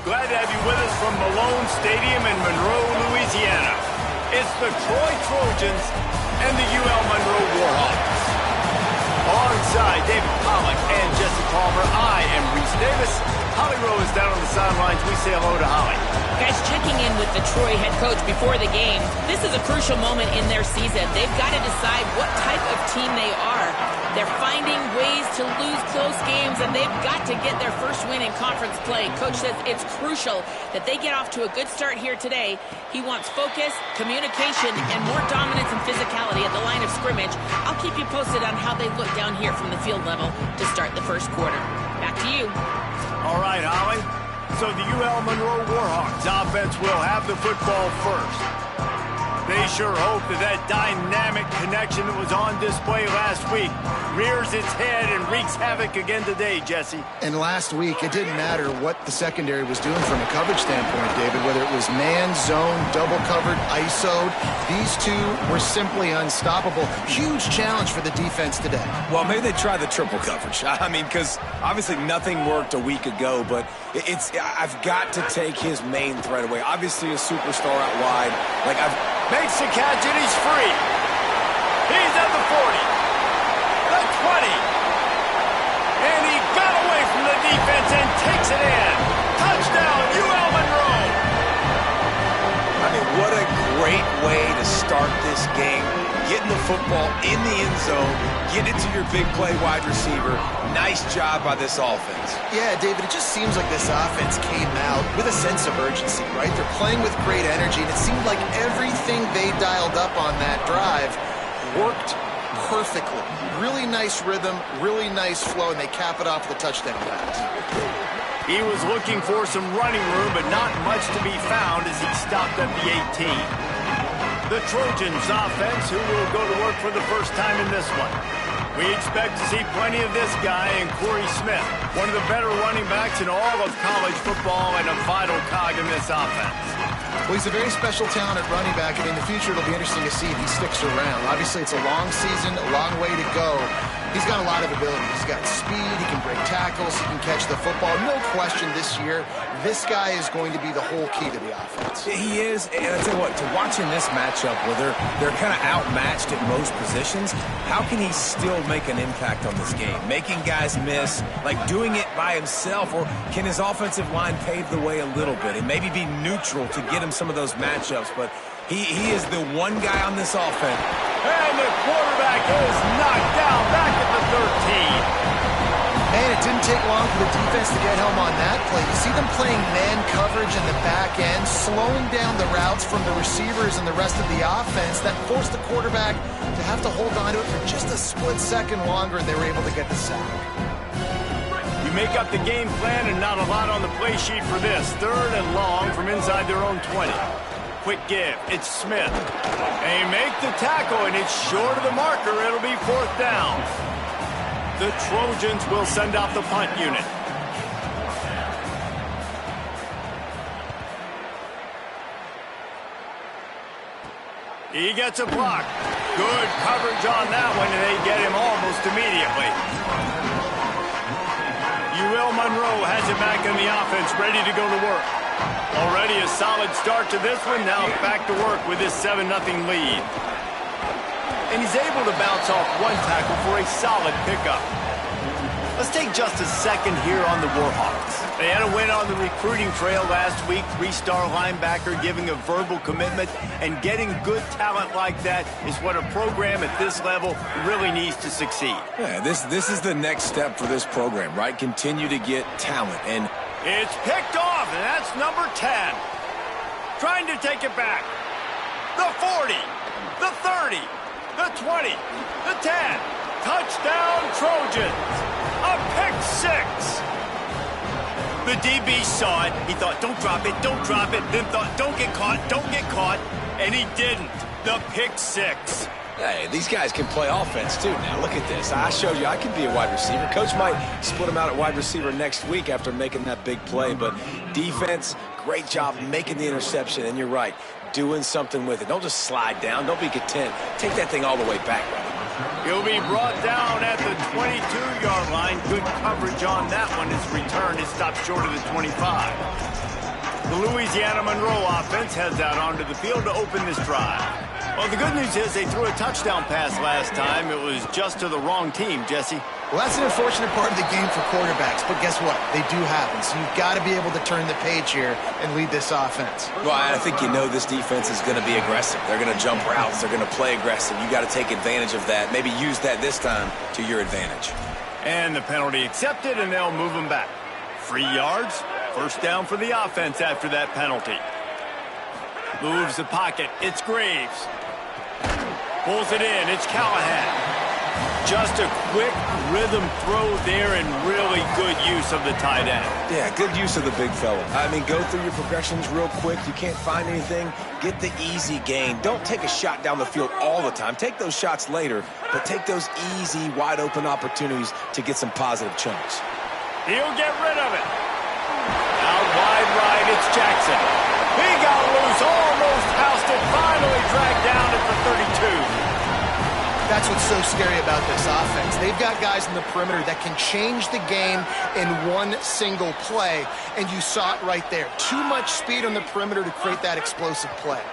Glad to have you with us from Malone Stadium in Monroe, Louisiana. It's the Troy Trojans and the UL Monroe Warhawks. Alongside David Pollack and Jesse Palmer, I am Reese Davis. Holly Rowe is down on the sidelines. We say hello to Holly. Guys, checking in with the Troy head coach before the game. This is a crucial moment in their season. They've got to decide what type of team they are. They're finding ways to lose close games, and they've got to get their first win in conference play. Coach says it's crucial that they get off to a good start here today. He wants focus, communication, and more dominance and physicality at the line of scrimmage. I'll keep you posted on how they look down here from the field level to start the first quarter. Back to you. All right, Holly. So the UL Monroe Warhawks offense will have the football first. They sure hope that dynamic connection that was on display last week rears its head and wreaks havoc again today, Jesse. And last week, it didn't matter what the secondary was doing from a coverage standpoint, David, whether it was man, zone, double covered, ISO'd. These two were simply unstoppable. Huge challenge for the defense today. Well, maybe they try the triple coverage. I mean, because obviously nothing worked a week ago, but I've got to take his main threat away. Obviously a superstar out wide. Makes the catch, and he's free. He's at the 40, the 20, and he got away from the defense and takes it in. Touchdown, UL Monroe. I mean, what a great way to start this game. Getting the football in the end zone, get it to your big play wide receiver. Nice job by this offense. Yeah, David, it just seems like this offense came out with a sense of urgency, right? They're playing with great energy, and it seemed like everything they dialed up on that drive worked perfectly. Really nice rhythm, really nice flow, and they cap it off with a touchdown pass. He was looking for some running room, but not much to be found as he stopped at the 18. The Trojans offense, who will go to work for the first time in this one. We expect to see plenty of this guy in Corey Smith, one of the better running backs in all of college football and a vital cog in this offense. Well, he's a very special talent at running back, and in the future it'll be interesting to see if he sticks around. Obviously, it's a long season, a long way to go. He's got a lot of ability. He's got speed, he can break tackles, he can catch the football. No question this year, this guy is going to be the whole key to the offense. He is, and I tell you what, to watching this matchup where they're kind of outmatched at most positions, how can he still make an impact on this game? Making guys miss, like doing it by himself, or can his offensive line pave the way a little bit and maybe be neutral to get him some of those matchups? But he is the one guy on this offense. And the quarterback is knocked down back at the 13. Man, it didn't take long for the defense to get home on that play. You see them playing man coverage in the back end, slowing down the routes from the receivers and the rest of the offense. That forced the quarterback to have to hold on to it for just a split second longer, and they were able to get the sack. You make up the game plan and not a lot on the play sheet for this. 3rd and long from inside their own 20. Quick give. It's Smith. They make the tackle, and it's short of the marker. It'll be 4th down. The Trojans will send out the punt unit. He gets a block. Good coverage on that one, and they get him almost immediately. UL Monroe has it back in the offense, ready to go to work. Already a solid start to this one. Now back to work with this 7-0 lead. And he's able to bounce off one tackle for a solid pickup. Let's take just a second here on the Warhawks. They had a win on the recruiting trail last week. 3-star linebacker giving a verbal commitment, and getting good talent like that is what a program at this level really needs to succeed. Yeah, this is the next step for this program, right? Continue to get talent. And it's picked off, and that's number 10. Trying to take it back. The 40, the 30, the 20, the 10. Touchdown, Trojans. A pick 6. The DB saw it. He thought, don't drop it, don't drop it. Then thought, don't get caught. And he didn't. The pick 6. Hey, these guys can play offense, too. Now, look at this. I showed you I can be a wide receiver. Coach might split him out at wide receiver next week after making that big play. But defense, great job making the interception. And you're right, doing something with it. Don't just slide down. Don't be content. Take that thing all the way back. He'll be brought down at the 22-yard line. Good coverage on that one. His return is stopped short of the 25. The Louisiana Monroe offense heads out onto the field to open this drive. Well, the good news is they threw a touchdown pass last time. It was just to the wrong team, Jesse. Well, that's an unfortunate part of the game for quarterbacks, but guess what? They do happen, so you've got to be able to turn the page here and lead this offense. Well, I think you know this defense is going to be aggressive. They're going to jump routes. They're going to play aggressive. You got to take advantage of that. Maybe use that this time to your advantage. And the penalty accepted, and they'll move them back. 3 yards, first down for the offense after that penalty. Moves the pocket. It's Graves. Pulls it in. It's Callahan. Just a quick rhythm throw there and really good use of the tight end. Yeah, good use of the big fella. I mean, go through your progressions real quick. You can't find anything. Get the easy gain. Don't take a shot down the field all the time. Take those shots later, but take those easy, wide-open opportunities to get some positive chunks. He'll get rid of it. Out wide right, it's Jackson. He got loose, almost housed it, finally dragged down at the 32. That's what's so scary about this offense. They've got guys in the perimeter that can change the game in one single play, and you saw it right there. Too much speed on the perimeter to create that explosive play.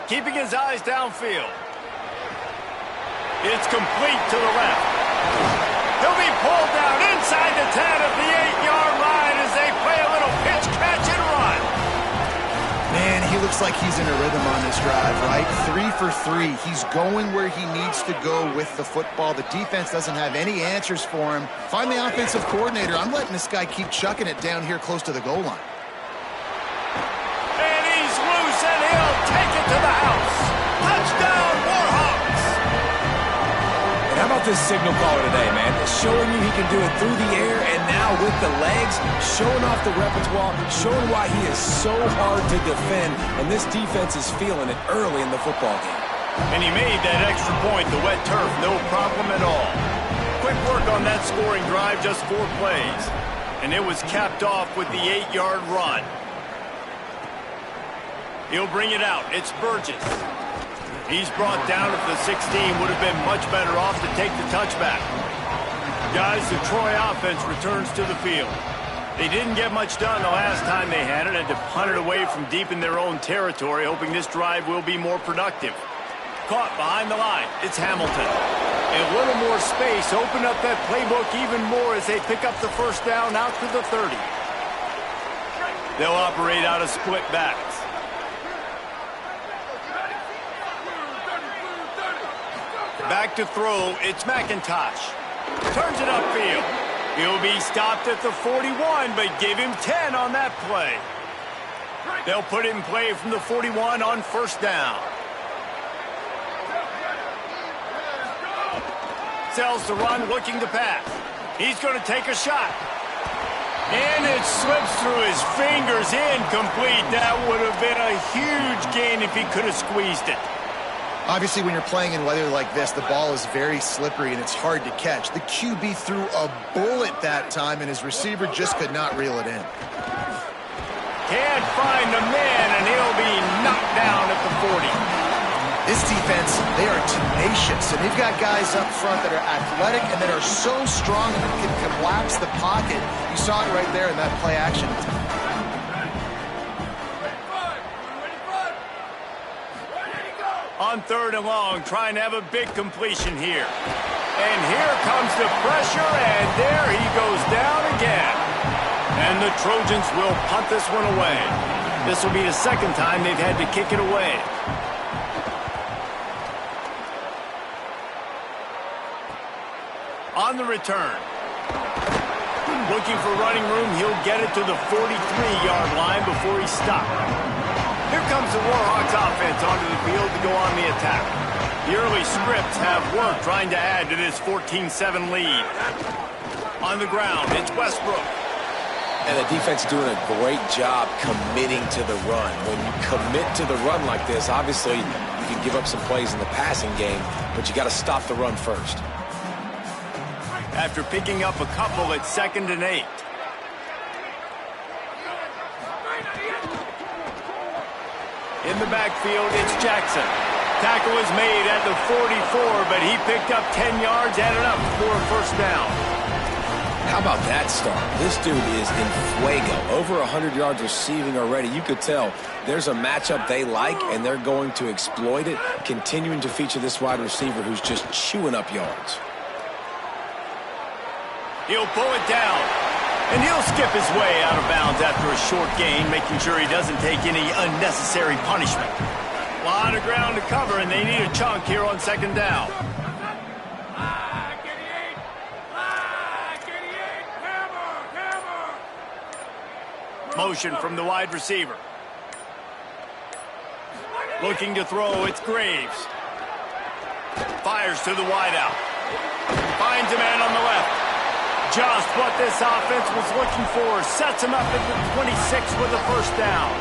Keeping his eyes downfield. It's complete to the left. He'll be pulled down inside the 10 at the 8-yard line as they play a little pitch, catch, and run. Man, he looks like he's in a rhythm on this drive, right? 3 for 3. He's going where he needs to go with the football. The defense doesn't have any answers for him. Find the offensive coordinator. I'm letting this guy keep chucking it down here close to the goal line. And he's loose, and he'll take it to the house. Touchdown, Warhawks! And how about this signal caller today, man? Showing you he can do it through the air and now with the legs, showing off the repertoire, showing why he is so hard to defend, and this defense is feeling it early in the football game. And he made that extra point, the wet turf, no problem at all. Quick work on that scoring drive, just 4 plays. And it was capped off with the 8-yard run. He'll bring it out. It's Burgess. He's brought down at the 16. Would have been much better off to take the touchback. Guys, the Troy offense returns to the field. They didn't get much done the last time they had it, and to punt it away from deep in their own territory, hoping this drive will be more productive. Caught behind the line. It's Hamilton. A little more space. Open up that playbook even more as they pick up the first down out to the 30. They'll operate out of split backs. Back to throw. It's McIntosh. Turns it upfield. He'll be stopped at the 41, but give him 10 on that play. They'll put it in play from the 41 on first down. Sells the run, looking to pass. He's going to take a shot. And it slips through his fingers, incomplete. That would have been a huge gain if he could have squeezed it. Obviously, when you're playing in weather like this, the ball is very slippery and it's hard to catch. The QB threw a bullet that time, and his receiver just could not reel it in. Can't find the man, and he'll be knocked down at the 40. This defense, they are tenacious, and they've got guys up front that are athletic and that are so strong and can collapse the pocket. You saw it right there in that play action. On 3rd and long, trying to have a big completion here. And here comes the pressure, and there he goes down again. And the Trojans will punt this one away. This will be the second time they've had to kick it away. On the return. Looking for running room, he'll get it to the 43-yard line before he's stopped. Here comes the Warhawks offense onto the field to go on the attack. The early scripts have worked trying to add to this 14-7 lead. On the ground, it's Westbrook. And the defense doing a great job committing to the run. When you commit to the run like this, obviously you can give up some plays in the passing game, but you got to stop the run first. After picking up a couple at 2nd and 8. In the backfield, it's Jackson. Tackle is made at the 44, but he picked up 10 yards, added up for a first down. How about that start? This dude is in fuego. Over 100 yards receiving already. You could tell there's a matchup they like, and they're going to exploit it, continuing to feature this wide receiver who's just chewing up yards. He'll pull it down, and he'll skip his way out of bounds after a short gain, making sure he doesn't take any unnecessary punishment. A lot of ground to cover, and they need a chunk here on second down. Motion from the wide receiver. Looking to throw, it's Graves. Fires to the wideout. Finds a man on the left. Just what this offense was looking for. Sets him up at the 26 with a first down.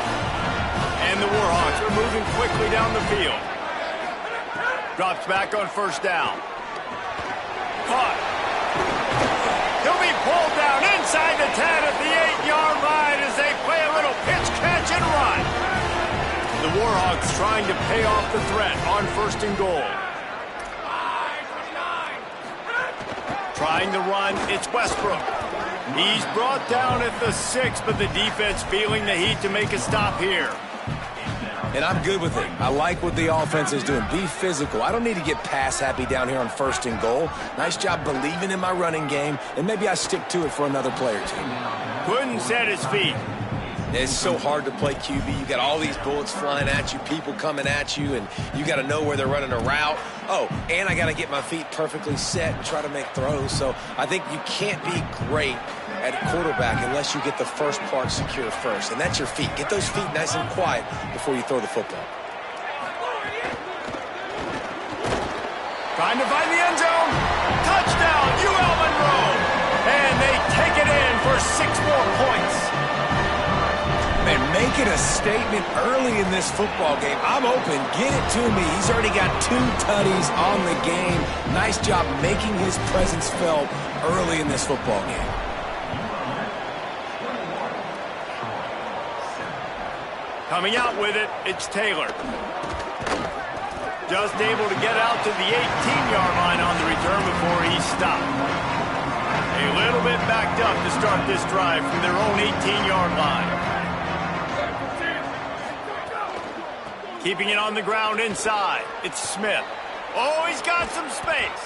And the Warhawks are moving quickly down the field. Drops back on first down. Caught. He'll be pulled down inside the 10 at the 8-yard line as they play a little pitch, catch, and run. The Warhawks trying to pay off the threat on first and goal. Trying to run, it's Westbrook. He's brought down at the 6, but the defense feeling the heat to make a stop here. And I'm good with it. I like what the offense is doing. Be physical. I don't need to get pass happy down here on first and goal. Nice job believing in my running game, and maybe I stick to it for another play or two. Couldn't set his feet. It's so hard to play QB. You got all these bullets flying at you, people coming at you, and you got to know where they're running a route. Oh, and I got to get my feet perfectly set and try to make throws. So I think you can't be great at quarterback unless you get the first part secure first, and that's your feet. Get those feet nice and quiet before you throw the football. Trying to find the end zone. Touchdown, ULM. And they take it in for 6 more points. Man, make it a statement early in this football game. I'm open. Get it to me. He's already got 2 tutties on the game. Nice job making his presence felt early in this football game. Coming out with it, it's Taylor. Just able to get out to the 18-yard line on the return before he's stopped. A little bit backed up to start this drive from their own 18-yard line. Keeping it on the ground inside, it's Smith. Oh, he's got some space.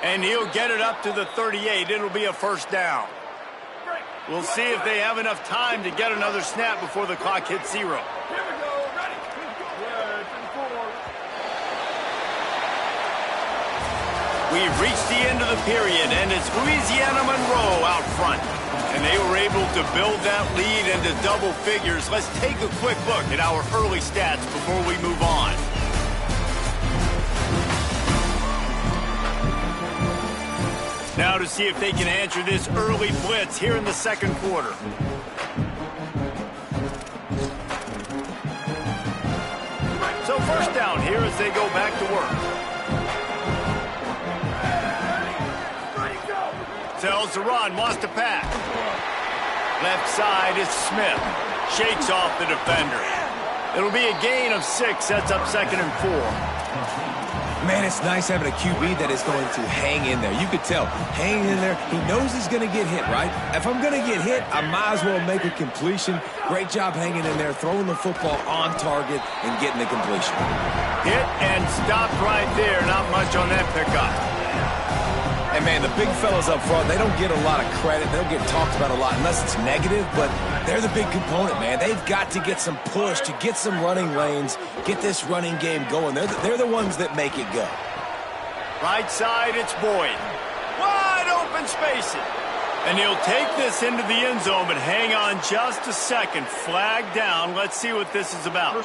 And he'll get it up to the 38. It'll be a first down. We'll see if they have enough time to get another snap before the clock hits 0. Here we go, ready. We've reached the end of the period, and it's Louisiana Monroe out front. And they were able to build that lead into double figures. Let's take a quick look at our early stats before we move on. Now to see if they can answer this early blitz here in the second quarter. So first down here as they go back to work. Tells to run, wants to pass. Left side is Smith. Shakes off the defender. It'll be a gain of 6, sets up 2nd and 4. Man, it's nice having a QB that is going to hang in there. You could tell, hanging in there, he knows he's going to get hit, right? If I'm going to get hit, I might as well make a completion. Great job hanging in there, throwing the football on target and getting the completion. Hit and stopped right there. Not much on that pickup. And, man, the big fellas up front, they don't get a lot of credit. They don't get talked about a lot unless it's negative, but they're the big component, man. They've got to get some push, to get some running lanes, get this running game going. They're the ones that make it go. Right side, it's Boyd. Wide open spacing. And he'll take this into the end zone, but hang on just a second. Flag down. Let's see what this is about.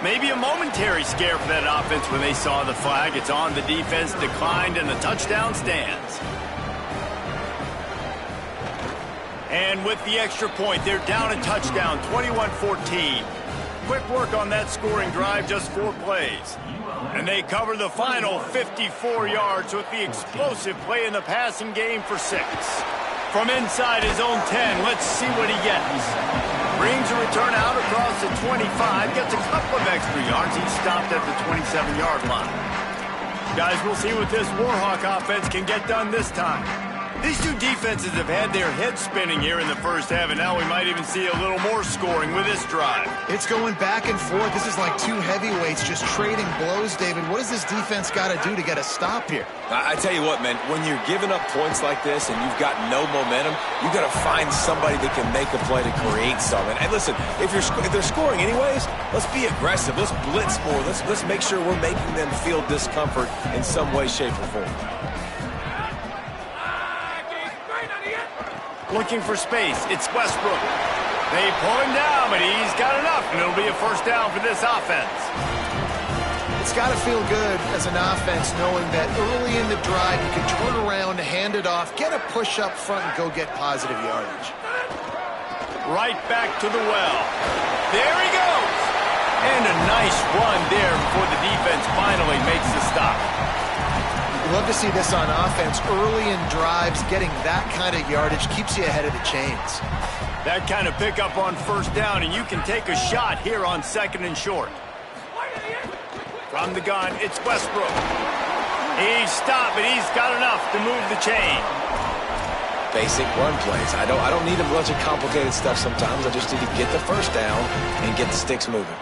Maybe a momentary scare for that offense when they saw the flag. It's on. The defense declined, and the touchdown stands. And with the extra point, they're down a touchdown, 21-14. Quick work on that scoring drive, just 4 plays. And they cover the final 54 yards with the explosive play in the passing game for 6. From inside his own 10, let's see what he gets. Brings a return out across the 25, gets a couple of extra yards. He's stopped at the 27-yard line. Guys, we'll see what this Warhawk offense can get done this time. These two defenses have had their heads spinning here in the first half, and now we might even see a little more scoring with this drive. It's going back and forth. This is like two heavyweights just trading blows, David. What does this defense got to do to get a stop here? I tell you what, man, when you're giving up points like this and you've got no momentum, you got to find somebody that can make a play to create something. And listen, if they're scoring anyways, let's be aggressive. Let's blitz more. Let's make sure we're making them feel discomfort in some way, shape, or form. Looking for space. It's Westbrook. They pull him down, but he's got enough, and it'll be a first down for this offense. It's got to feel good as an offense knowing that early in the drive you can turn around, hand it off, get a push up front, and go get positive yardage. Right back to the well. There he goes. And a nice run there before the defense finally makes the stop. Love to see this on offense. Early in drives, getting that kind of yardage keeps you ahead of the chains. That kind of pickup on first down, and you can take a shot here on second and short. From the gun, it's Westbrook. He's stopped, but he's got enough to move the chain. Basic run plays. I don't need a bunch of complicated stuff sometimes. I just need to get the first down and get the sticks moving.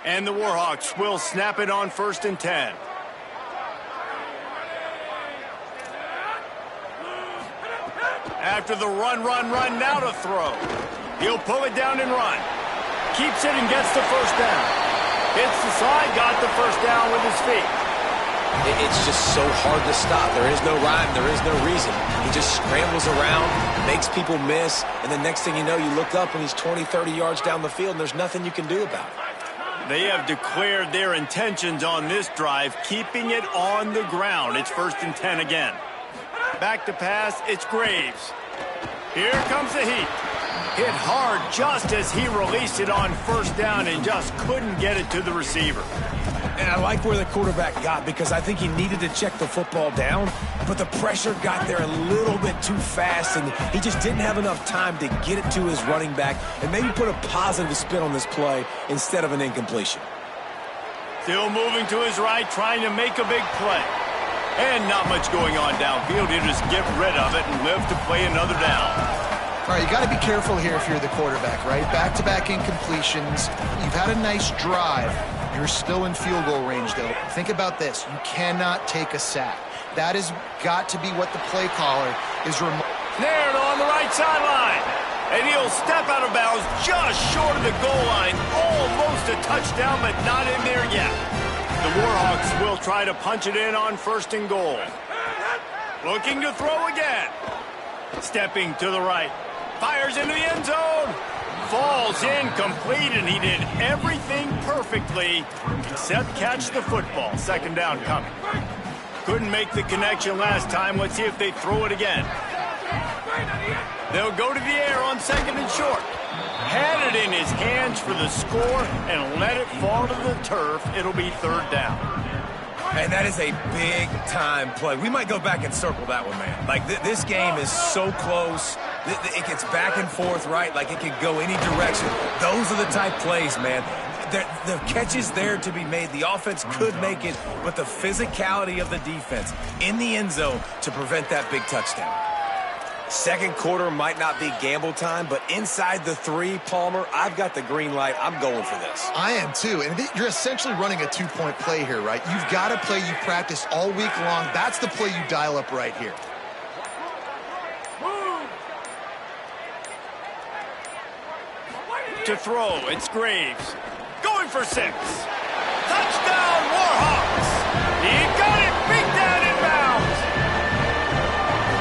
And the Warhawks will snap it on first and 10. After the run, now to throw. He'll pull it down and run. Keeps it and gets the first down. Hits the slide, got the first down with his feet. It's just so hard to stop. There is no rhyme. There is no reason. He just scrambles around, makes people miss, and the next thing you know, you look up and he's 20, 30 yards down the field, and there's nothing you can do about it. They have declared their intentions on this drive, keeping it on the ground. It's first and 10 again. Back to pass, it's Graves. Here comes the heat. Hit hard just as he released it on first down and just couldn't get it to the receiver. And I like where the quarterback got because I think he needed to check the football down, but the pressure got there a little bit too fast, and he just didn't have enough time to get it to his running back and maybe put a positive spin on this play instead of an incompletion. Still moving to his right, trying to make a big play. And not much going on downfield. He'll just get rid of it and live to play another down. All right, you got to be careful here if you're the quarterback, right? Back-to-back incompletions. You've had a nice drive. You're still in field goal range, though. Think about this. You cannot take a sack. That has got to be what the play caller is Naird on the right sideline. And he'll step out of bounds just short of the goal line. Almost a touchdown, but not in there yet. The Warhawks will try to punch it in on first and goal. Looking to throw again. Stepping to the right. Fires into the end zone. Falls incomplete, and he did everything perfectly except catch the football. Second down coming. Couldn't make the connection last time. Let's see if they throw it again. They'll go to the air on second and short. Had it in his hands for the score and let it fall to the turf. It'll be third down. And that is a big-time play. We might go back and circle that one, man. Like, this game is so close. It gets back and forth, right? Like, it could go any direction. Those are the type plays, man. The catch is there to be made. The offense could make it, but the physicality of the defense in the end zone to prevent that big touchdown. Second quarter might not be gamble time, but inside the 3, Palmer, I've got the green light. I'm going for this. I am too, and you're essentially running a 2-point play here, right? You've got a play you practice all week long. That's the play you dial up right here. To throw, it's Graves. Going for 6. Touchdown, Warhawks! He got it, big down in bounds.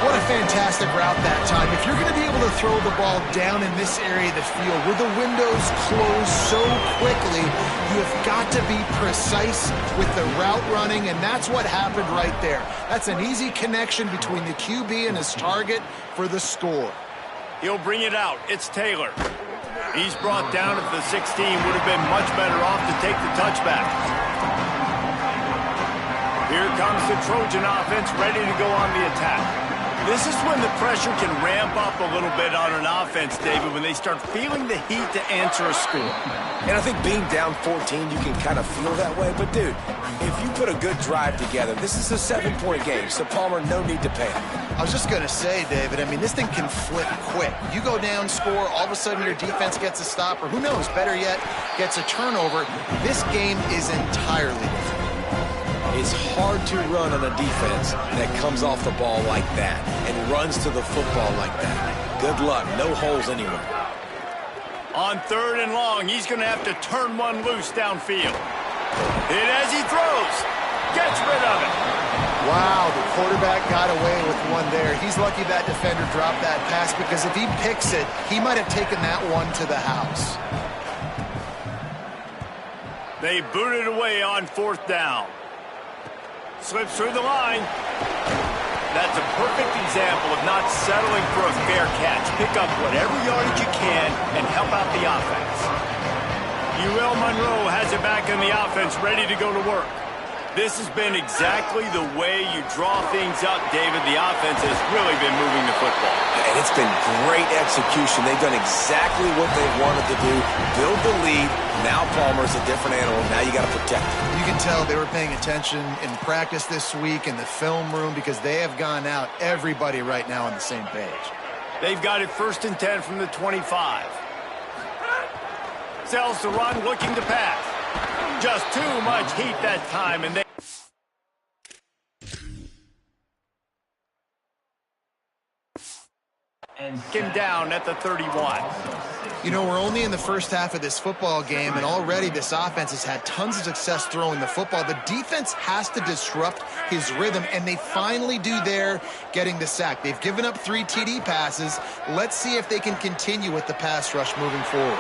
What a fantastic route that time. If you're going to be able to throw the ball down in this area of the field where the windows close so quickly, you have got to be precise with the route running, and that's what happened right there. That's an easy connection between the QB and his target for the score. He'll bring it out. It's Taylor. He's brought down at the 16. Would have been much better off to take the touchback. Here comes the Trojan offense ready to go on the attack. This is when the pressure can ramp up a little bit on an offense, David, when they start feeling the heat to answer a score. And I think being down 14, you can kind of feel that way. But, dude, if you put a good drive together, this is a 7-point game, so Palmer, no need to panic. I was just going to say, David, I mean, this thing can flip quick. You go down, score, all of a sudden your defense gets a stop, or who knows, better yet, gets a turnover. This game is entirely different. It's hard to run on a defense that comes off the ball like that and runs to the football like that. Good luck. No holes anywhere. On 3rd and long, he's going to have to turn one loose downfield. Hit as he throws. Gets rid of it. Wow, the quarterback got away with one there. He's lucky that defender dropped that pass, because if he picks it, he might have taken that one to the house. They boot it away on 4th down. Slips through the line. That's a perfect example of not settling for a fair catch. Pick up whatever yardage you can and help out the offense. ULM has it back in the offense, ready to go to work. This has been exactly the way you draw things up, David. The offense has really been moving the football. And it's been great execution. They've done exactly what they wanted to do. Build the lead. Now Palmer's a different animal. Now you got to protect him. You can tell they were paying attention in practice this week in the film room, because they have gone out, everybody right now on the same page. They've got it 1st and 10 from the 25. Sells the run, looking to pass. Just too much heat that time, and they... him down at the 31. You know, we're only in the first half of this football game, and already this offense has had tons of success throwing the football. The defense has to disrupt his rhythm, and they finally do there, getting the sack. They've given up 3 TD passes. Let's see if they can continue with the pass rush moving forward.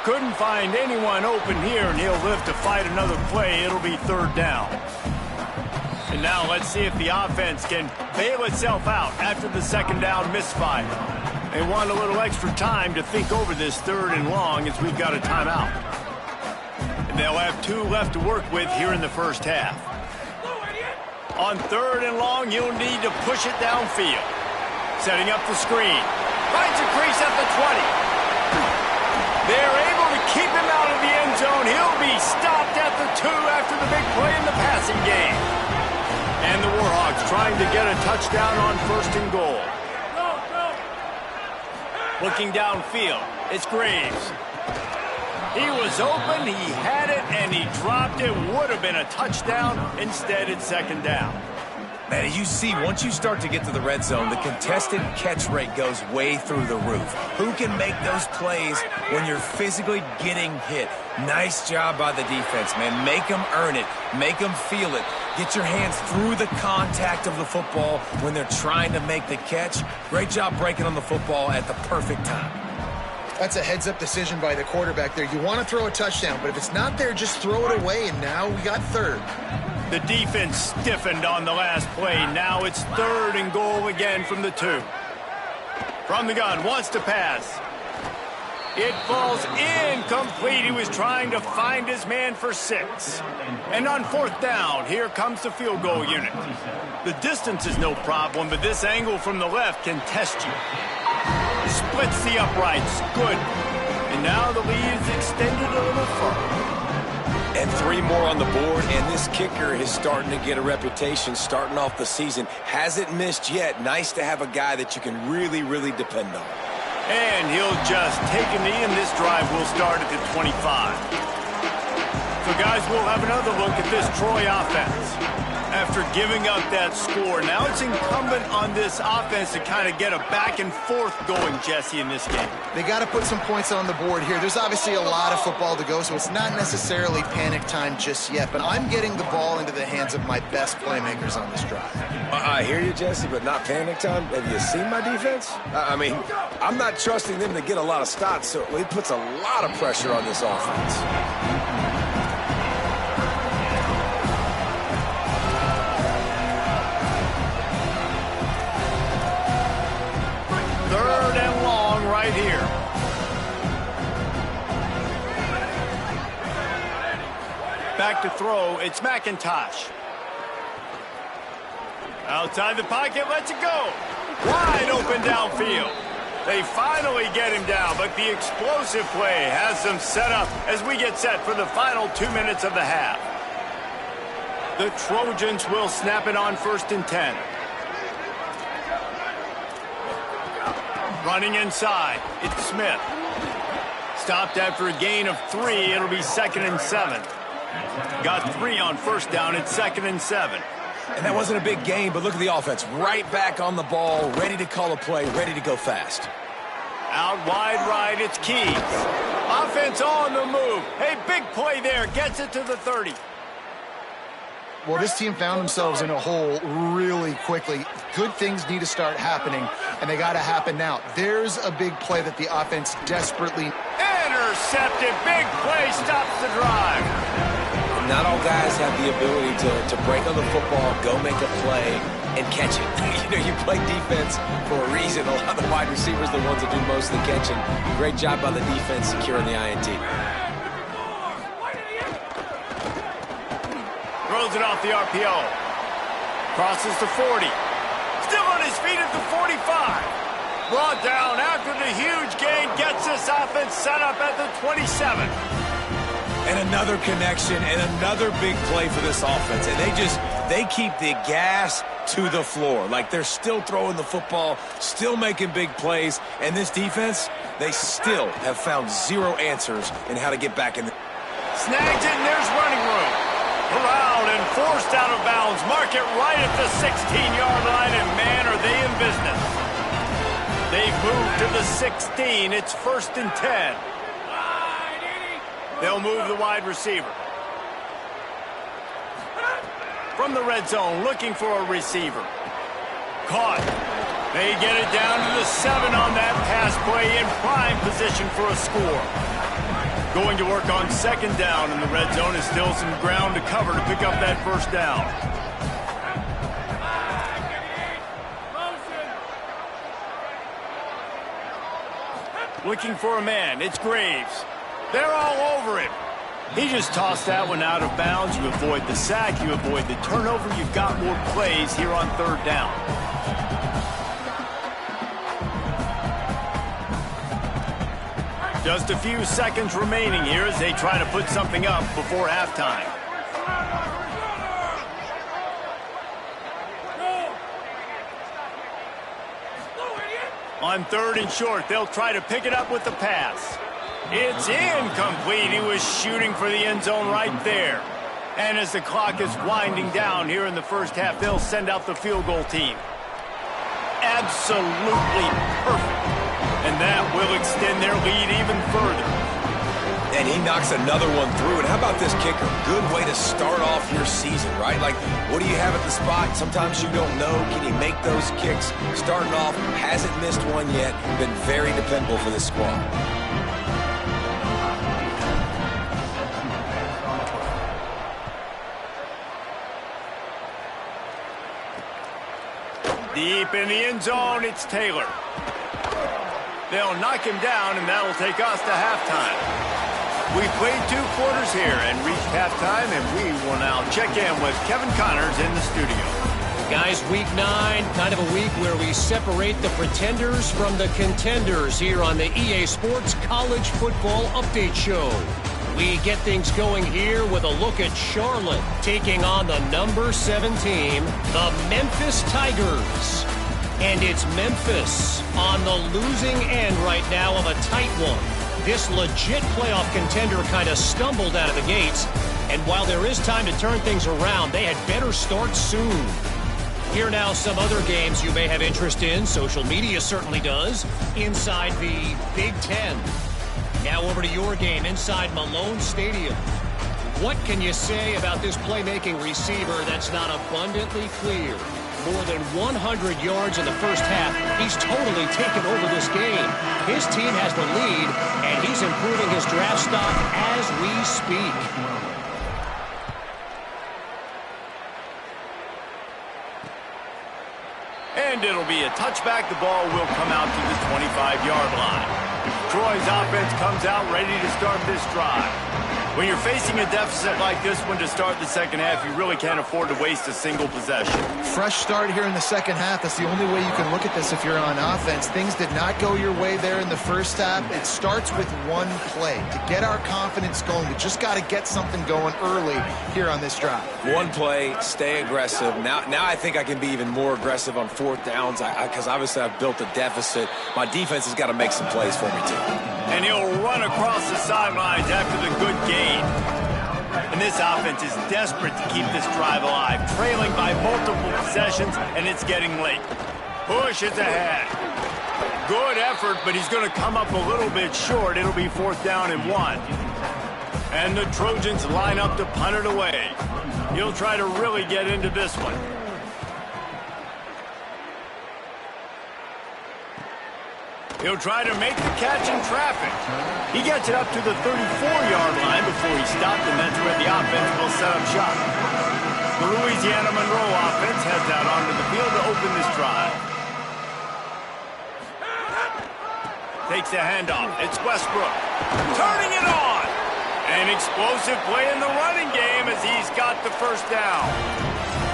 Couldn't find anyone open here, and he'll live to fight another play. It'll be 3rd down. And now let's see if the offense can bail itself out after the 2nd down misfire. They want a little extra time to think over this 3rd and long, as we've got a timeout. And they'll have 2 left to work with here in the first half. On 3rd and long, you'll need to push it downfield. Setting up the screen. Finds a crease at the 20. They're able to keep him out of the end zone. He'll be stopped at the 2 after the big play in the passing game. And the Warhawks trying to get a touchdown on 1st and goal. Looking downfield, it's Graves. He was open, he had it, and he dropped it. Would have been a touchdown. Instead, it's 2nd down. Man, you see, once you start to get to the red zone, the contested catch rate goes way through the roof. Who can make those plays when you're physically getting hit? Nice job by the defense, man. Make them earn it. Make them feel it. Get your hands through the contact of the football when they're trying to make the catch. Great job breaking on the football at the perfect time. That's a heads-up decision by the quarterback there. You want to throw a touchdown, but if it's not there, just throw it away, and now we got 3rd. The defense stiffened on the last play. Now it's 3rd and goal again from the 2. From the gun, wants to pass. It falls incomplete. He was trying to find his man for 6. And on 4th down, here comes the field goal unit. The distance is no problem, but this angle from the left can test you. Splits the uprights. Good. And now the lead is extended a little further. And 3 more on the board, and this kicker is starting to get a reputation starting off the season. Hasn't missed yet. Nice to have a guy that you can really, really depend on. And he'll just take a knee, and this drive will start at the 25. So, guys, we'll have another look at this Troy offense. After giving up that score, now it's incumbent on this offense to kind of get a back and forth going, Jesse, in this game. They got to put some points on the board here. There's obviously a lot of football to go, so it's not necessarily panic time just yet, but I'm getting the ball into the hands of my best playmakers on this drive. I hear you, Jesse, but not panic time. Have you seen my defense? I mean, I'm not trusting them to get a lot of stops, so it puts a lot of pressure on this offense. 3rd and long right here. Back to throw, it's McIntosh. Outside the pocket, lets it go. Wide open downfield. They finally get him down, but the explosive play has them set up as we get set for the final 2 minutes of the half. The Trojans will snap it on 1st and 10. Running inside, it's Smith. Stopped after a gain of 3, it'll be 2nd and 7. Got 3 on 1st down, it's 2nd and 7. And that wasn't a big gain, but look at the offense. Right back on the ball, ready to call a play, ready to go fast. Out wide right, it's Keys. Offense on the move. Hey, big play there, gets it to the 30. Well, this team found themselves in a hole really quickly. Good things need to start happening, and they got to happen now. There's a big play that the offense desperately... Intercepted, big play, stops the drive. Not all guys have the ability to break on the football, go make a play, and catch it. You play defense for a reason. A lot of the wide receivers are the ones that do most of the catching. Great job by the defense securing the INT. Throws it off the RPO. Crosses the 40. Still on his feet at the 45. Brought down after the huge gain. Gets this offense set up at the 27. And another connection and another big play for this offense. And they keep the gas to the floor. Like they're still throwing the football, still making big plays. And this defense, they still have found zero answers in how to get back in the... Snags it, and there's running room. Corralled and forced out of bounds. Mark it right at the 16-yard line, and man, are they in business. They've moved to the 16. It's 1st and 10. They'll move the wide receiver. From the red zone, looking for a receiver. Caught. They get it down to the 7 on that pass play, in prime position for a score. Going to work on 2nd down in the red zone is still some ground to cover to pick up that 1st down. Looking for a man. It's Graves. They're all over him. He just tossed that one out of bounds. You avoid the sack. You avoid the turnover. You've got more plays here on 3rd down. Just a few seconds remaining here as they try to put something up before halftime. On 3rd and short, they'll try to pick it up with the pass. It's incomplete. He was shooting for the end zone right there. And as the clock is winding down here in the 1st half, they'll send out the field goal team. Absolutely perfect. And that will extend their lead even further. And he knocks another one through. And how about this kicker? Good way to start off your season, right? Like, what do you have at the spot? Sometimes you don't know. Can he make those kicks? Starting off, hasn't missed one yet. Been very dependable for this squad. Deep in the end zone, it's Taylor. They'll knock him down, and that'll take us to halftime. We played 2 quarters here and reached halftime, and we will now check in with Kevin Connors in the studio. Guys, week 9, kind of a week where we separate the pretenders from the contenders here on the EA Sports College Football Update Show. We get things going here with a look at Charlotte taking on the number 7 team, the Memphis Tigers. And it's Memphis on the losing end right now of a tight one. This legit playoff contender kind of stumbled out of the gates. And while there is time to turn things around, they had better start soon. Here now some other games you may have interest in. Social media certainly does. Inside the Big Ten. Now over to your game inside Malone Stadium. What can you say about this playmaking receiver that's not abundantly clear? More than 100 yards in the 1st half. He's totally taken over this game. His team has the lead, and he's improving his draft stock as we speak. And it'll be a touchback. The ball will come out to the 25-yard line. Troy's offense comes out ready to start this drive. When you're facing a deficit like this one to start the second half, you really can't afford to waste a single possession. Fresh start here in the second half. That's the only way you can look at this if you're on offense. Things did not go your way there in the first half. It starts with one play. To get our confidence going, we just got to get something going early here on this drive. One play, stay aggressive. Now I think I can be even more aggressive on fourth downs because obviously I've built a deficit. My defense has got to make some plays for me, too. And he'll run across the sidelines after the good gain. And this offense is desperate to keep this drive alive, trailing by multiple possessions, and it's getting late. Push is ahead. Good effort, but he's going to come up a little bit short. It'll be 4th down and 1. And the Trojans line up to punt it away. He'll try to really get into this one. He'll try to make the catch in traffic. He gets it up to the 34-yard line before he stopped, and that's where the offense will set up shop. The Louisiana Monroe offense heads out onto the field to open this drive. Takes a handoff. It's Westbrook. Turning it on. An explosive play in the running game as he's got the first down.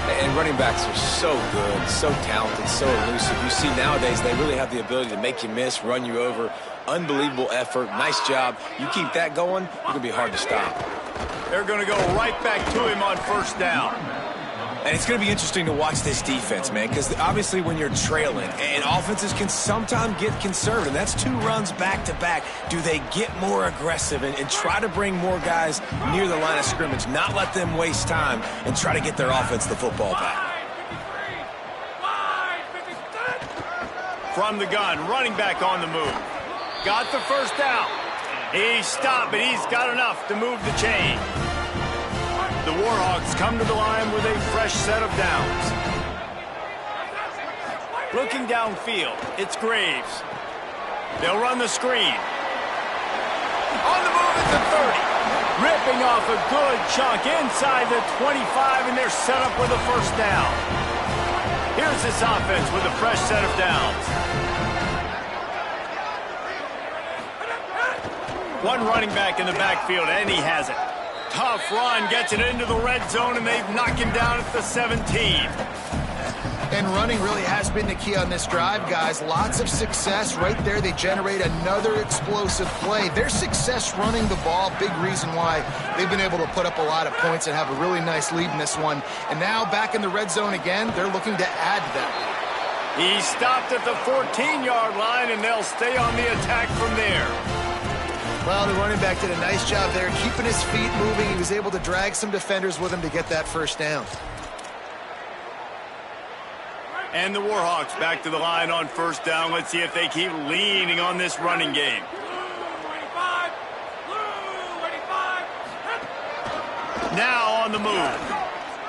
And running backs are so good, so talented, so elusive. You see nowadays they really have the ability to make you miss, run you over. Unbelievable effort. Nice job. You keep that going, it's going to be hard to stop. They're going to go right back to him on 1st down. And it's going to be interesting to watch this defense, man, because obviously when you're trailing, and offenses can sometimes get conservative. That's 2 runs back-to-back. Do they get more aggressive and try to bring more guys near the line of scrimmage, not let them waste time, and try to get their offense the football back? From the gun, running back on the move. Got the 1st down. He stopped, but he's got enough to move the chain. The Warhawks come to the line with a fresh set of downs. Looking downfield, it's Graves. They'll run the screen. On the move at the 30. Ripping off a good chunk inside the 25, and they're set up with a 1st down. Here's this offense with a fresh set of downs. One running back in the backfield, and he has it. Tough run, gets it into the red zone, and they've knocked him down at the 17. And running really has been the key on this drive, guys. Lots of success right there. They generate another explosive play. Their success running the ball, big reason why they've been able to put up a lot of points and have a really nice lead in this one. And now back in the red zone again, they're looking to add to that. He stopped at the 14-yard line, and they'll stay on the attack from there. Well, the running back did a nice job there, keeping his feet moving. He was able to drag some defenders with him to get that 1st down. And the Warhawks back to the line on 1st down. Let's see if they keep leaning on this running game. Now on the move.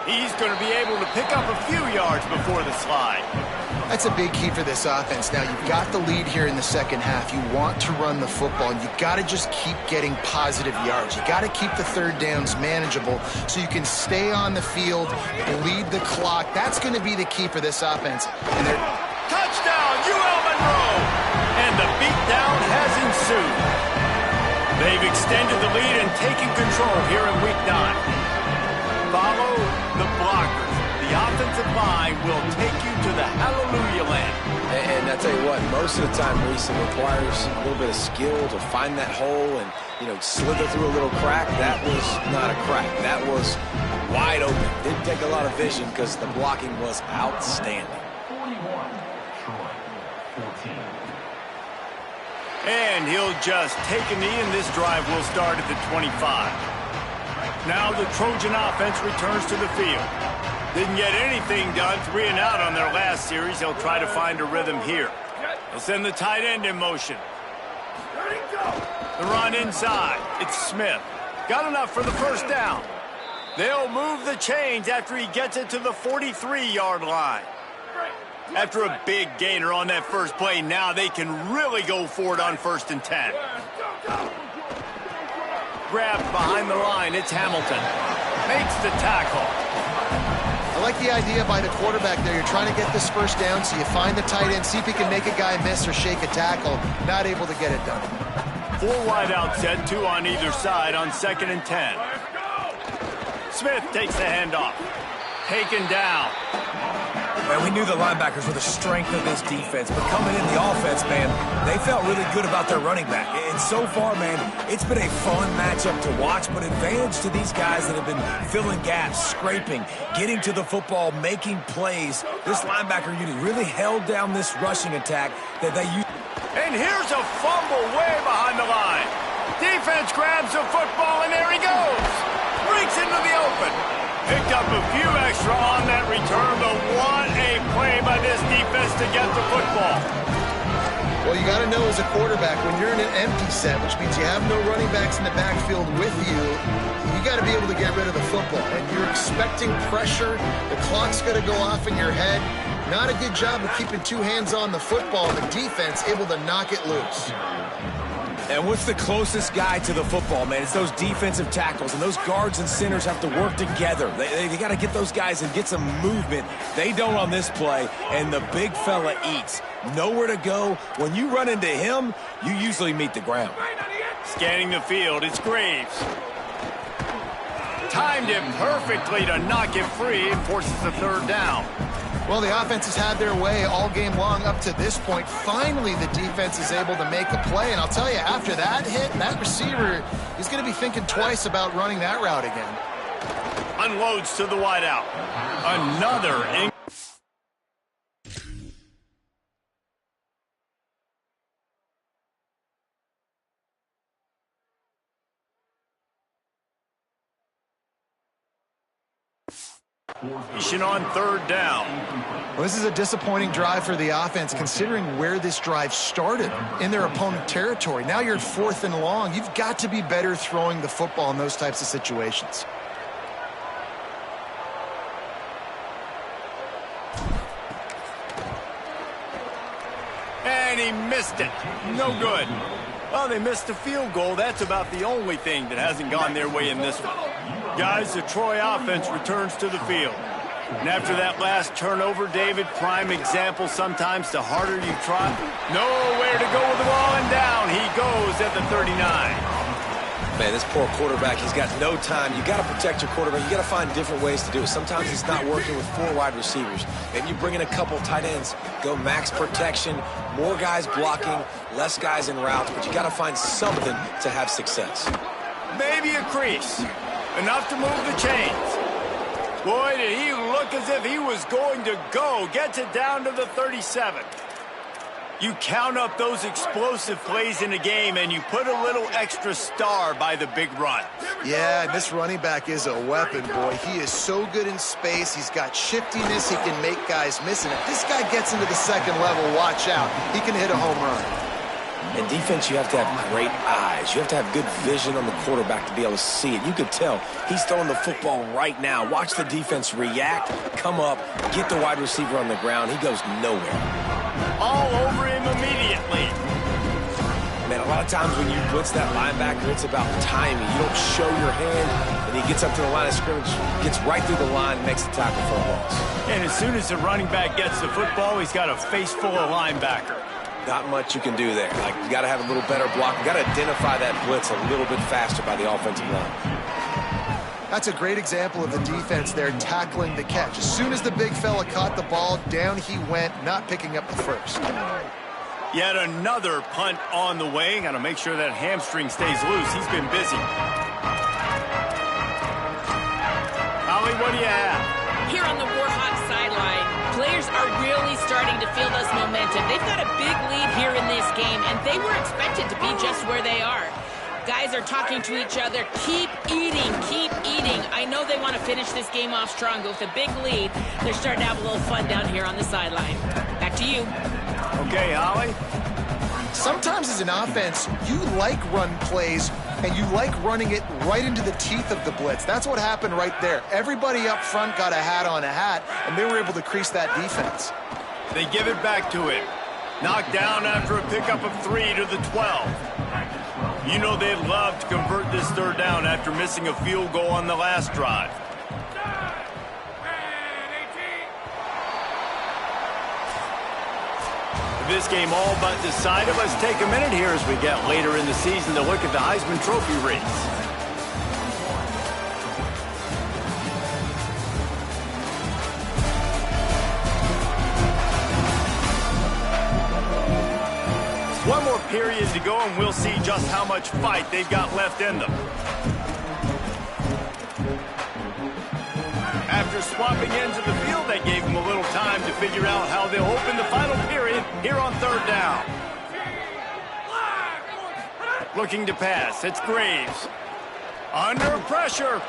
He's going to be able to pick up a few yards before the slide. That's a big key for this offense. Now, you've got the lead here in the second half. You want to run the football, and you got to just keep getting positive yards. You got to keep the 3rd downs manageable so you can stay on the field, lead the clock. That's going to be the key for this offense. And touchdown, UL Monroe! And the beatdown has ensued. They've extended the lead and taken control here in Week 9. Follow the blockers. The offensive line will take you to the hallelujah land. And I tell you what, most of the time, Reese, it requires a little bit of skill to find that hole and, slither through a little crack. That was not a crack. That was wide open. Didn't take a lot of vision because the blocking was outstanding. And he'll just take a knee, and this drive will start at the 25. Now the Trojan offense returns to the field. Didn't get anything done, 3 and out on their last series. They'll try to find a rhythm here. They'll send the tight end in motion. The run inside. It's Smith. Got enough for the 1st down. They'll move the chains after he gets it to the 43-yard line. After a big gainer on that first play, now they can really go for it on 1st and 10. Grabbed behind the line, it's Hamilton. Makes the tackle. I like the idea by the quarterback there. You're trying to get this 1st down, so you find the tight end, see if he can make a guy miss or shake a tackle. Not able to get it done. 4 wide out set, 2 on either side on 2nd and 10. Smith takes the handoff. Taken down. Man, we knew the linebackers were the strength of this defense, but coming in the offense, man, they felt really good about their running back. And so far, man, it's been a fun matchup to watch, but advantage to these guys that have been filling gaps, scraping, getting to the football, making plays. This linebacker unit really held down this rushing attack that they used. And here's a fumble way behind the line. Defense grabs the football, and there he goes. Breaks into the open. Picked up a few extra on that return, but what a play by this defense to get the football. Well, you got to know as a quarterback, when you're in an empty set, which means you have no running backs in the backfield with you, you got to be able to get rid of the football. And you're expecting pressure. The clock's going to go off in your head. Not a good job of keeping 2 hands on the football. The defense able to knock it loose. And what's the closest guy to the football, man? It's those defensive tackles, and those guards and centers have to work together. They got to get those guys and get some movement. They don't on this play, and the big fella eats. Nowhere to go. When you run into him, you usually meet the ground. Scanning the field, it's Graves. Timed it perfectly to knock it free and forces the 3rd down. Well, the offense has had their way all game long up to this point. Finally, the defense is able to make a play. And I'll tell you, after that hit, that receiver is going to be thinking twice about running that route again. Unloads to the wideout. Another. On 3rd down. Well, this is a disappointing drive for the offense, considering where this drive started, in their opponent territory. Now you're at 4th and long. You've got to be better throwing the football in those types of situations. And he missed it. No good. Well, they missed the field goal. That's about the only thing that hasn't gone their way in this one. Guys, the Troy offense returns to the field. And after that last turnover, David, prime example sometimes the harder you try, nowhere to go with the ball, and down he goes at the 39. Man, this poor quarterback, he's got no time. You got to protect your quarterback. You got to find different ways to do it. Sometimes it's not working with 4 wide receivers. Maybe you bring in a couple tight ends, go max protection, more guys blocking, less guys in routes, but you got to find something to have success. Maybe a crease, enough to move the chains. Boy, did he look as if he was going to go. Gets it down to the 37. You count up those explosive plays in a game, and you put a little extra star by the big run. Yeah, and this running back is a weapon, boy. He is so good in space. He's got shiftiness. He can make guys miss. And if this guy gets into the 2nd level, watch out. He can hit a home run. In defense, you have to have great eyes. You have to have good vision on the quarterback to be able to see it. You could tell he's throwing the football right now. Watch the defense react, come up, get the wide receiver on the ground. He goes nowhere. All over him immediately. Man, a lot of times when you blitz that linebacker, it's about timing. You don't show your hand, and he gets up to the line of scrimmage, gets right through the line, makes the tackle for a loss. And as soon as the running back gets the football, he's got a face full of linebacker. Not much you can do there. Like, you got to have a little better block. You got to identify that blitz a little bit faster by the offensive line. That's a great example of the defense there tackling the catch. As soon as the big fella caught the ball, down he went, not picking up the first. Yet another punt on the way. Got to make sure that hamstring stays loose. He's been busy. Holly, what do you have? Here on the Warhawks sideline, players are really starting to feel this momentum. They've got a big lead here in this game, and they were expected to be just where they are. Guys are talking to each other. Keep eating, keep eating. I know they want to finish this game off strong, but with a big lead, they're starting to have a little fun down here on the sideline. Back to you. Okay, Holly. Sometimes as an offense, you like run plays, and you like running it right into the teeth of the blitz. That's what happened right there. Everybody up front got a hat on a hat, and they were able to crease that defense. They give it back to him. Knocked down after a pickup of 3 to the 12. You know they'd love to convert this 3rd down after missing a field goal on the last drive. this game all but decided, let's take a minute here as we get later in the season to look at the Heisman Trophy race. One more period to go, and we'll see just how much fight they've got left in them. After swapping ends of the field, that gave them a little time to figure out how they'll open the final period here on third down. Looking to pass, it's Graves. Under pressure.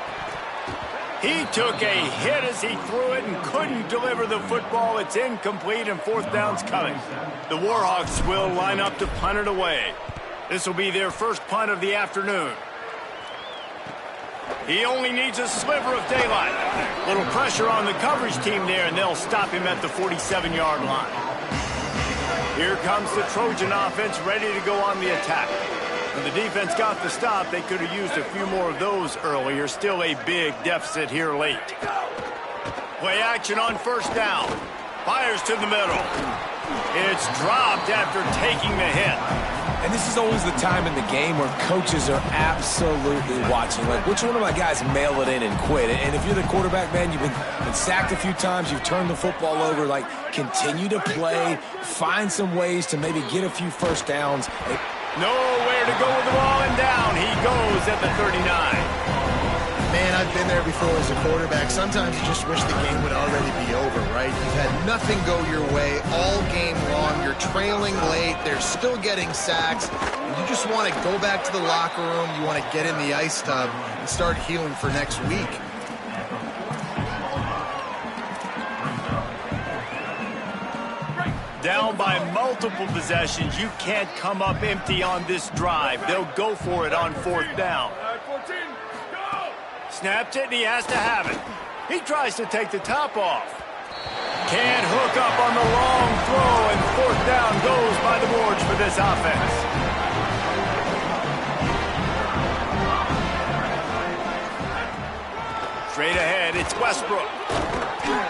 He took a hit as he threw it and couldn't deliver the football. It's incomplete, and fourth down's coming. The Warhawks will line up to punt it away. This will be their first punt of the afternoon. He only needs a sliver of daylight. Little pressure on the coverage team there, and they'll stop him at the 47-yard line. Here comes the Trojan offense ready to go on the attack. When the defense got the stop, they could have used a few more of those earlier. Still a big deficit here late. Play action on first down. Fires to the middle. It's dropped after taking the hit. And this is always the time in the game where coaches are absolutely watching. Like, which one of my guys mail it in and quit? And if you're the quarterback, man, you've been sacked a few times, you've turned the football over, like, continue to play, find some ways to maybe get a few first downs. Nowhere to go with the ball, and down he goes at the 39. Man, I've been there before as a quarterback. Sometimes you just wish the game would already be over, right? You've had nothing go your way all game long. You're trailing late. They're still getting sacks. And you just want to go back to the locker room. You want to get in the ice tub and start healing for next week. Down by multiple possessions. You can't come up empty on this drive. They'll go for it on fourth down. Snapped it, and he has to have it. He tries to take the top off. Can't hook up on the long throw, and fourth down goes by the boards for this offense. Straight ahead, it's Westbrook.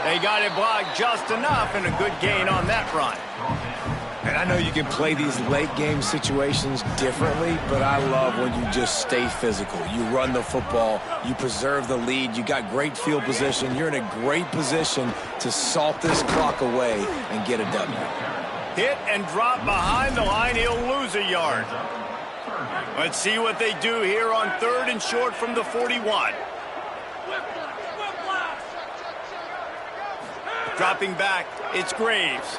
They got it blocked just enough, and a good gain on that run. And I know you can play these late game situations differently, but I love when you just stay physical. You run the football, you preserve the lead, you got great field position, you're in a great position to salt this clock away and get a W. Hit and drop behind the line, he'll lose a yard. Let's see what they do here on third and short from the 41. Dropping back, it's Graves.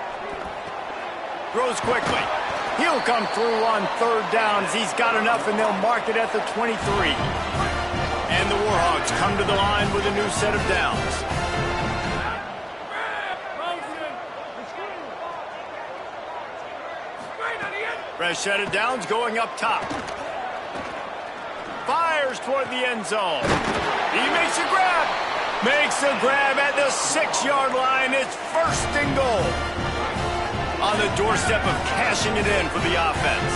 Throws quickly. He'll come through on third down as he's got enough, and they'll mark it at the 23. And the Warhawks come to the line with a new set of downs. Fresh set of downs going up top. Fires toward the end zone. He makes a grab. Makes a grab at the 6-yard line. It's first and goal. On the doorstep of cashing it in for the offense.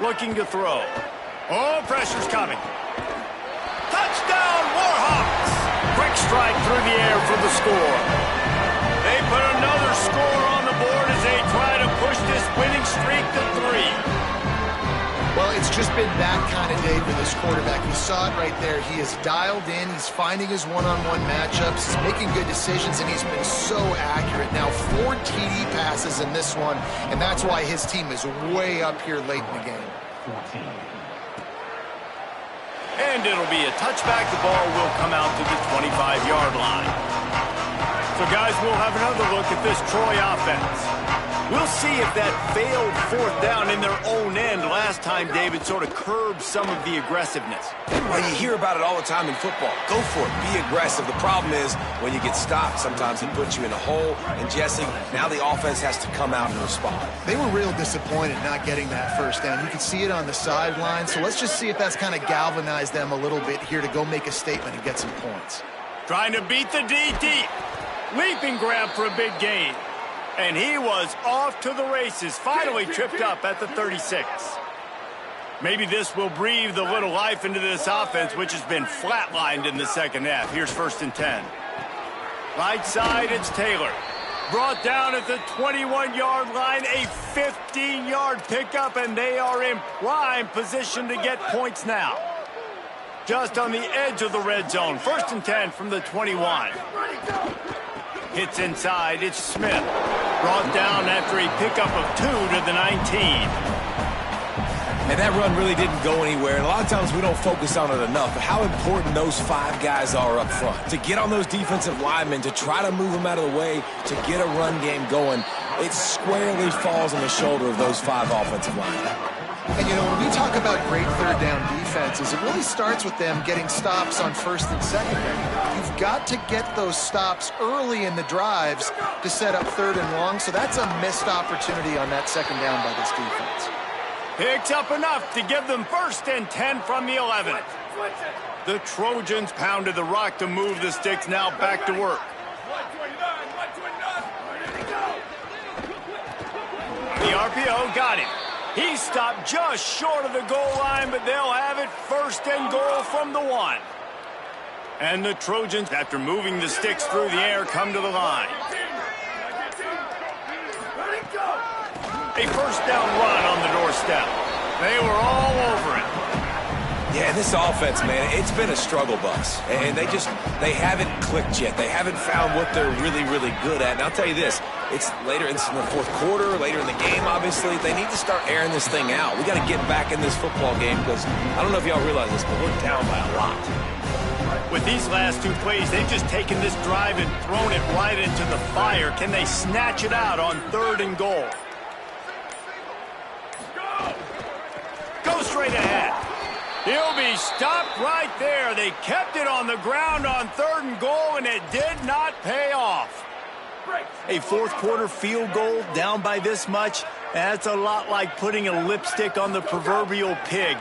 Looking to throw. Oh, pressure's coming. Touchdown, Warhawks! Quick strike through the air for the score. They put another score on the board as they try to push this winning streak to 3. Well, it's just been that kind of day for this quarterback. You saw it right there. He is dialed in. He's finding his one-on-one matchups. He's making good decisions, and he's been so accurate. Now, 4 TD passes in this one, and that's why his team is way up here late in the game. And it'll be a touchback. The ball will come out to the 25-yard line. So, guys, we'll have another look at this Troy offense. We'll see if that failed fourth down in their own end last time, David, sort of curbed some of the aggressiveness. Well, you hear about it all the time in football. Go for it. Be aggressive. The problem is when you get stopped, sometimes it puts you in a hole. And, Jesse, now the offense has to come out and respond. They were real disappointed not getting that first down. You can see it on the sideline. So let's just see if that's kind of galvanized them a little bit here to go make a statement and get some points. Trying to beat the D deep. Leaping grab for a big gain. And he was off to the races. Finally tripped up at the 36. Maybe this will breathe a little life into this offense, which has been flatlined in the second half. Here's 1st and 10. Right side, it's Taylor. Brought down at the 21-yard line, a 15-yard pickup, and they are in prime position to get points now. Just on the edge of the red zone. 1st and 10 from the 21. Hits inside, it's Smith. Brought down after a pickup of 2 to the 19. And that run really didn't go anywhere. And a lot of times we don't focus on it enough. But how important those 5 guys are up front. To get on those defensive linemen, to try to move them out of the way, to get a run game going, it squarely falls on the shoulder of those 5 offensive linemen. And, you know, when we talk about great third down defenses, it really starts with them getting stops on 1st and 2nd. You've got to get those stops early in the drives to set up 3rd and long. So that's a missed opportunity on that 2nd down by this defense. Picks up enough to give them 1st and 10 from the 11. The Trojans pounded the rock to move the sticks, now back to work. The RPO got him. He stopped just short of the goal line, but they'll have it 1st and goal from the 1. And the Trojans, after moving the sticks through the air, come to the line. A 1st down run on the doorstep. They were all over it. Yeah, this offense, man, it's been a struggle bus. And they haven't clicked yet. They haven't found what they're really, really good at. And I'll tell you this, it's later in the 4th quarter, later in the game, obviously. They need to start airing this thing out. We got to get back in this football game because I don't know if y'all realize this, but we're down by a lot. With these last 2 plays, they've just taken this drive and thrown it right into the fire. Can they snatch it out on 3rd and goal? Go straight ahead. He'll be stopped right there. They kept it on the ground on 3rd and goal, and it did not pay off. A 4th quarter field goal down by this much, that's a lot like putting a lipstick on the proverbial pig.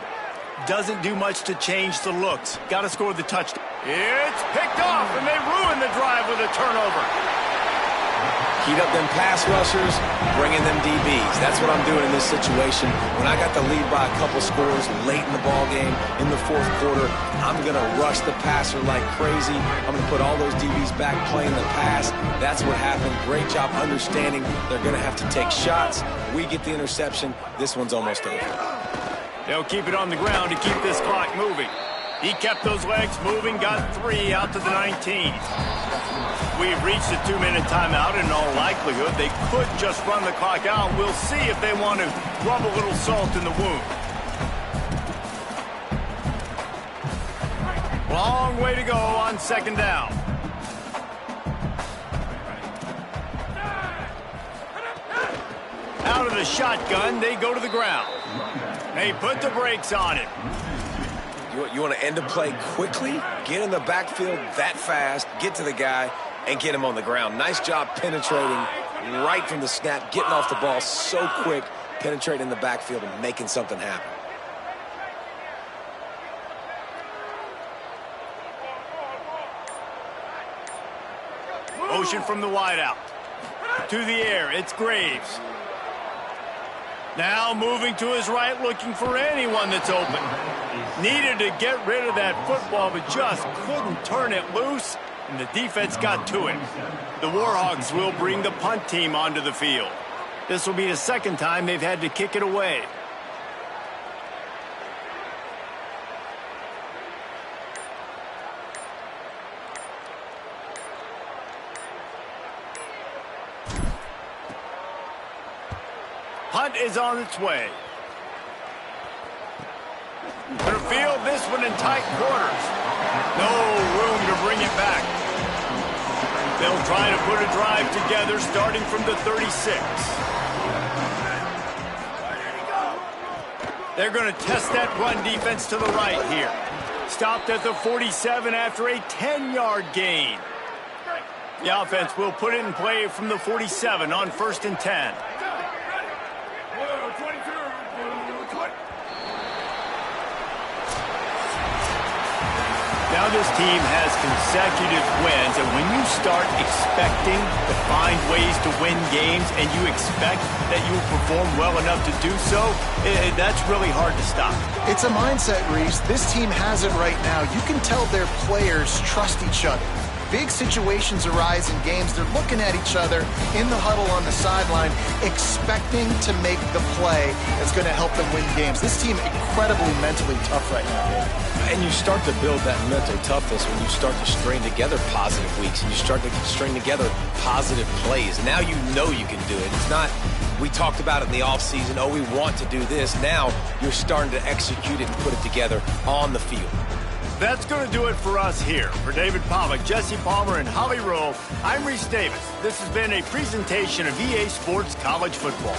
Doesn't do much to change the looks. Got to score the touchdown. It's picked off, and they ruin the drive with a turnover. Heat up them pass rushers, bring in them DBs. That's what I'm doing in this situation. When I got the lead by a couple scores late in the ball game in the 4th quarter, I'm going to rush the passer like crazy. I'm going to put all those DBs back playing the pass. That's what happened. Great job understanding they're going to have to take shots. We get the interception. This one's almost over. They'll keep it on the ground to keep this clock moving. He kept those legs moving, got 3 out to the 19. We've reached a 2-minute timeout. In all likelihood, they could just run the clock out. We'll see if they want to rub a little salt in the wound. Long way to go on 2nd down. Out of the shotgun, they go to the ground. They put the brakes on it. You want to end a play quickly, get in the backfield that fast, get to the guy, and get him on the ground. Nice job penetrating right from the snap, getting off the ball so quick, penetrating the backfield and making something happen. Motion from the wideout. To the air, it's Graves. Now moving to his right, looking for anyone that's open. Needed to get rid of that football, but just couldn't turn it loose, and the defense got to it. The Warhawks will bring the punt team onto the field. This will be the 2nd time they've had to kick it away. Punt is on its way. They'll field this one in tight quarters. No room to bring it back. They'll try to put a drive together starting from the 36. They're going to test that run defense to the right here. Stopped at the 47 after a 10-yard gain. The offense will put it in play from the 47 on 1st and 10. Down this team has consecutive wins, and when you start expecting to find ways to win games and you expect that you will perform well enough to do so, that's really hard to stop. It's a mindset, Reese. This team has it right now. You can tell their players trust each other. Big situations arise in games. They're looking at each other in the huddle on the sideline, expecting to make the play that's going to help them win games. This team incredibly mentally tough right now, Dave. And you start to build that mental toughness when you start to string together positive weeks and you start to string together positive plays. Now you know you can do it. It's not, we talked about it in the offseason, oh, we want to do this. Now you're starting to execute it and put it together on the field. That's going to do it for us here. For David Pollack, Jesse Palmer, and Holly Rowe, I'm Reese Davis. This has been a presentation of EA Sports College Football.